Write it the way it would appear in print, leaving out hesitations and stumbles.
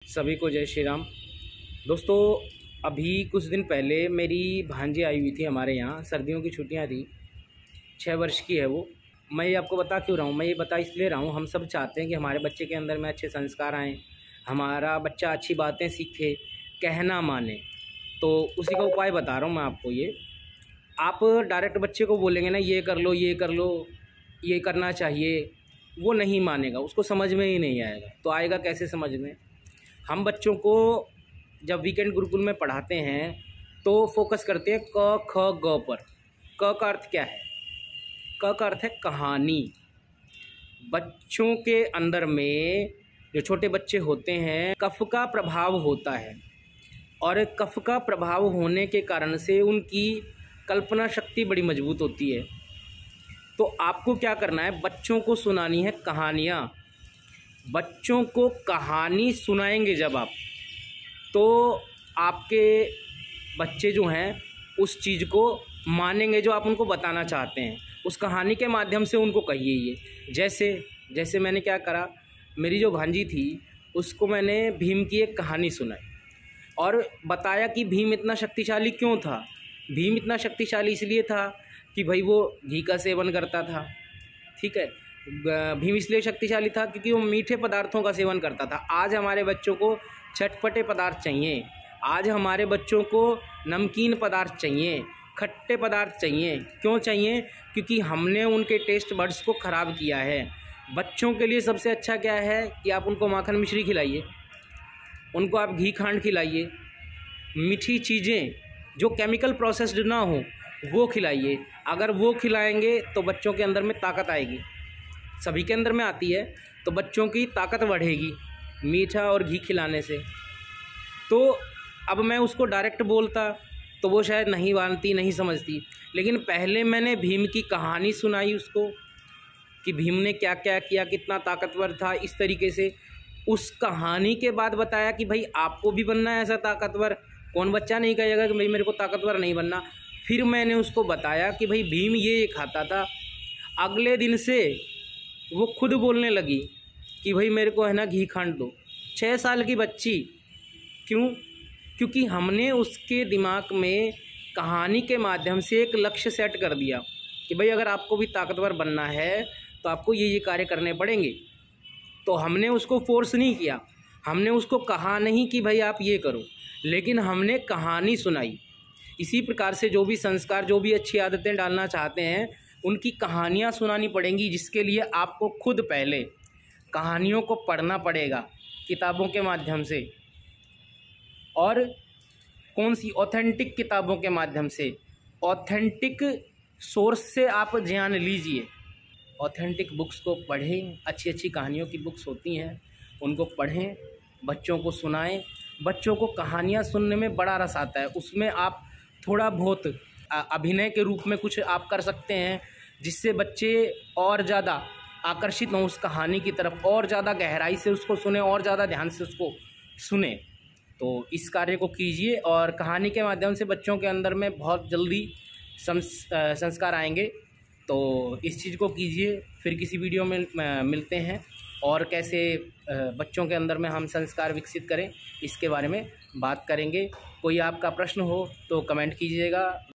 सभी को जय श्री राम। दोस्तों, अभी कुछ दिन पहले मेरी भांजी आई हुई थी हमारे यहाँ। सर्दियों की छुट्टियाँ थी, 6 वर्ष की है वो। मैं ये आपको बता क्यों रहा हूँ, मैं ये बता इसलिए रहा हूँ, हम सब चाहते हैं कि हमारे बच्चे के अंदर में अच्छे संस्कार आएँ, हमारा बच्चा अच्छी बातें सीखे, कहना माने। तो उसी का उपाय बता रहा हूँ मैं आपको। ये आप डायरेक्ट बच्चे को बोलेंगे ना ये कर लो, ये कर लो, ये करना चाहिए, वो नहीं मानेगा, उसको समझ में ही नहीं आएगा। तो आएगा कैसे समझ में? हम बच्चों को जब वीकेंड गुरुकुल में पढ़ाते हैं तो फोकस करते हैं क ख ग पर। क का अर्थ क्या है? क का अर्थ है कहानी। बच्चों के अंदर में जो छोटे बच्चे होते हैं, कफ का प्रभाव होता है, और कफ का प्रभाव होने के कारण से उनकी कल्पना शक्ति बड़ी मजबूत होती है। तो आपको क्या करना है, बच्चों को सुनानी है कहानियाँ। बच्चों को कहानी सुनाएंगे जब आप, तो आपके बच्चे जो हैं उस चीज़ को मानेंगे जो आप उनको बताना चाहते हैं। उस कहानी के माध्यम से उनको कहिए ये। जैसे मैंने क्या करा, मेरी जो भांजी थी उसको मैंने भीम की एक कहानी सुनाई और बताया कि भीम इतना शक्तिशाली क्यों था। भीम इतना शक्तिशाली इसलिए था कि भाई वो घी का सेवन करता था, ठीक है। भीम इसलिए शक्तिशाली था क्योंकि वो मीठे पदार्थों का सेवन करता था। आज हमारे बच्चों को चटपटे पदार्थ चाहिए, आज हमारे बच्चों को नमकीन पदार्थ चाहिए, खट्टे पदार्थ चाहिए। क्यों चाहिए? क्योंकि हमने उनके टेस्ट बड्स को ख़राब किया है। बच्चों के लिए सबसे अच्छा क्या है कि आप उनको माखन मिश्री खिलाइए, उनको आप घी खांड खिलाइए, मीठी चीज़ें जो केमिकल प्रोसेस्ड ना हो वो खिलाइए। अगर वो खिलाएंगे तो बच्चों के अंदर में ताकत आएगी, सभी के अंदर में आती है, तो बच्चों की ताकत बढ़ेगी मीठा और घी खिलाने से। तो अब मैं उसको डायरेक्ट बोलता तो वो शायद नहीं मानती, नहीं समझती, लेकिन पहले मैंने भीम की कहानी सुनाई उसको कि भीम ने क्या क्या किया, कितना ताकतवर था। इस तरीके से उस कहानी के बाद बताया कि भाई आपको भी बनना है ऐसा ताकतवर। कौन बच्चा नहीं कहेगा कि भाई मेरे को ताकतवर नहीं बनना। फिर मैंने उसको बताया कि भाई भीम ये खाता था। अगले दिन से वो खुद बोलने लगी कि भाई मेरे को है ना घी खांड दो। 6 साल की बच्ची। क्यों? क्योंकि हमने उसके दिमाग में कहानी के माध्यम से एक लक्ष्य सेट कर दिया कि भाई अगर आपको भी ताकतवर बनना है तो आपको ये कार्य करने पड़ेंगे। तो हमने उसको फोर्स नहीं किया, हमने उसको कहा नहीं कि भाई आप ये करो, लेकिन हमने कहानी सुनाई। इसी प्रकार से जो भी संस्कार, जो भी अच्छी आदतें डालना चाहते हैं, उनकी कहानियाँ सुनानी पड़ेंगी, जिसके लिए आपको खुद पहले कहानियों को पढ़ना पड़ेगा किताबों के माध्यम से। और कौन सी? ऑथेंटिक किताबों के माध्यम से, ऑथेंटिक सोर्स से आप ज्ञान लीजिए। ऑथेंटिक बुक्स को पढ़ें, अच्छी अच्छी कहानियों की बुक्स होती हैं उनको पढ़ें, बच्चों को सुनाएं। बच्चों को कहानियाँ सुनने में बड़ा रस आता है, उसमें आप थोड़ा बहुत अभिनय के रूप में कुछ आप कर सकते हैं, जिससे बच्चे और ज़्यादा आकर्षित हों उस कहानी की तरफ, और ज़्यादा गहराई से उसको सुने, और ज़्यादा ध्यान से उसको सुने। तो इस कार्य को कीजिए और कहानी के माध्यम से बच्चों के अंदर में बहुत जल्दी संस्कार आएंगे। तो इस चीज़ को कीजिए। फिर किसी वीडियो में मिलते हैं और कैसे बच्चों के अंदर में हम संस्कार विकसित करें इसके बारे में बात करेंगे। कोई आपका प्रश्न हो तो कमेंट कीजिएगा।